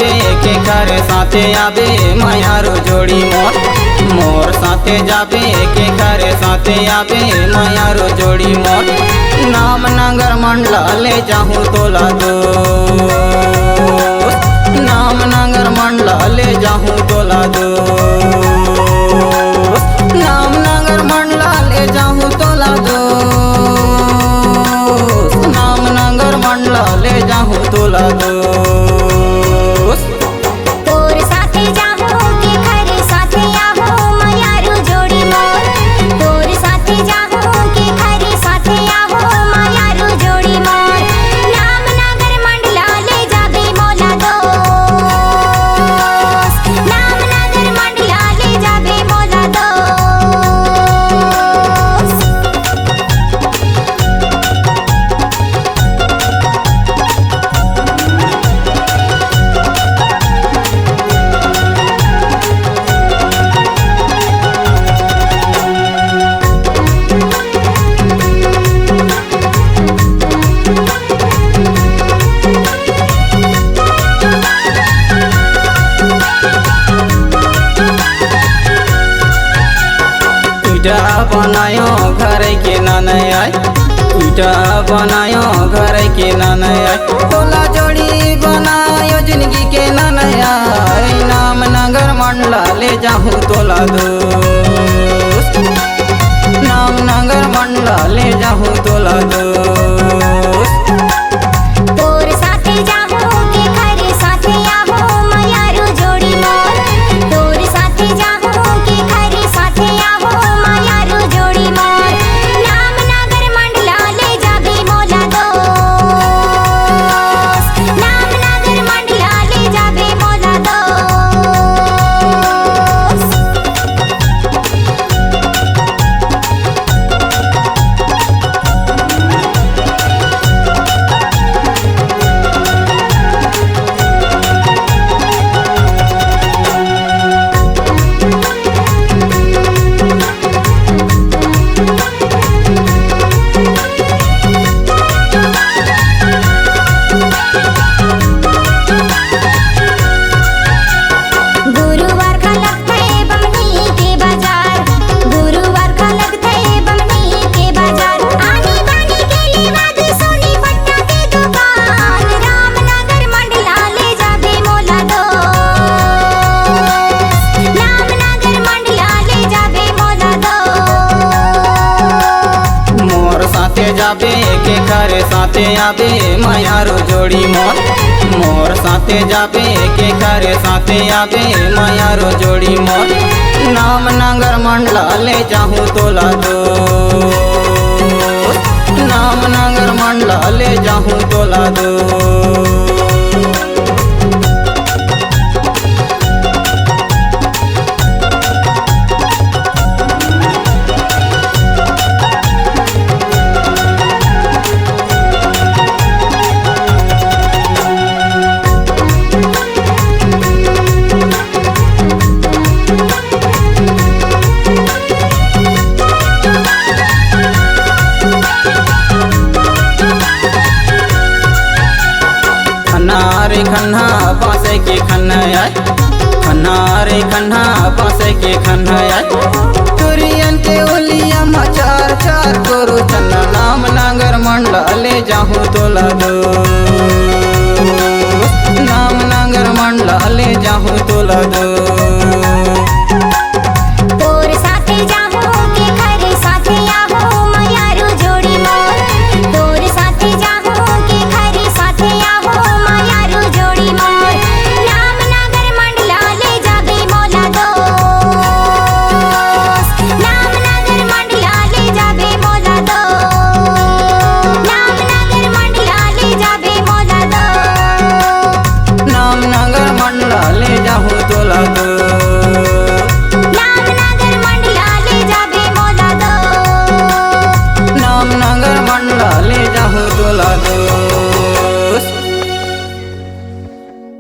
जाबे के करे साथे आबे मायारो जोड़ी मोर। मोर साथे जाबे के करे साथे आबे मायारो जोड़ी मोर। नाम नगर मंडला ले जाहूँ तोला दोस्त, नाम नगर मंडला ले जाहूँ तोला दोस्त, नाम नगर मंडला ले जाहूँ तोला दोस्त, नाम नगर मंडला ले जाहूँ तोला दोस्त। तोर साथे जाहूँ के खरे साथे आहो मायारो जोड़ी मोर। तोर साथे जाहूँ के खरे साथे आहो मायारो जोड़ी मोर। नाम नगर मंडला ले जाबे मोला दोस्त, नाम नगर मंडला ले जाबे मोला दोस्त। ईटा बनायो घर के ननया, ईटा बनायो घर के ननया, तोला जोड़ी बनायो जिंदगी के ननया। नाम नगर मंडला ले जाहूँ तोला दोस्त, नाम नगर मंडला ले जाहूँ तोला दोस्त। तोर साथे जाहूँ के खरे साथे आहो मायारो जोड़ी मोर। तोर साथे जाहूँ के खरे साथे आहो मायारो जोड़ी मोर। नाम नगर मंडला ले जाबे मोला दोस्त, नाम नगर मंडला ले जाबे मोला दोस्त। गुरुवार का लगता है बमनी के बाजार, गुरुवार का लगता है बमनी के बाजार। आनी बानी के लिए वादी सोनी पट्टा के दुकान। रामनगर मंडला ले जाबे मोला दोस्त, रामनगर मंडला ले जाबे मोला दोस्त। मोर साथे जाबे के करे साथे आबे मायारो जोड़ी मोर। मोर साथे जाबे के करे साथे आबे मायारो जोड़ी मोर। नाम नगर मंडला ले जाहूँ तोला दोस्त, नाम नगर मंडला ले जाहूँ तोला दोस्त। खन्ना रे खन्ना पासे के खन्ना आय, खन्ना रे खन्ना पासे के खन्ना आय। तुरियन के ओलिया मचार चार करो चन्ना। नाम नगर मंडला ले जाहूँ तोला दोस्त, नाम नगर मंडला ले जाहूँ तोला दोस्त। तोर साथे जाहूँ के खरे साथे आहो मायारो जोड़ी मोर। तोर साथे जाहूँ के खरे साथे आहो मायारो जोड़ी मोर। नाम नगर मंडला ले जाबे मोला दोस्त, नाम नगर मंडला ले जाबे मोला दोस्त, नाम नगर मंडला ले जाबे मोला दोस्त। नाम नगर मंडला ले जाहूँ तोला दोस्त।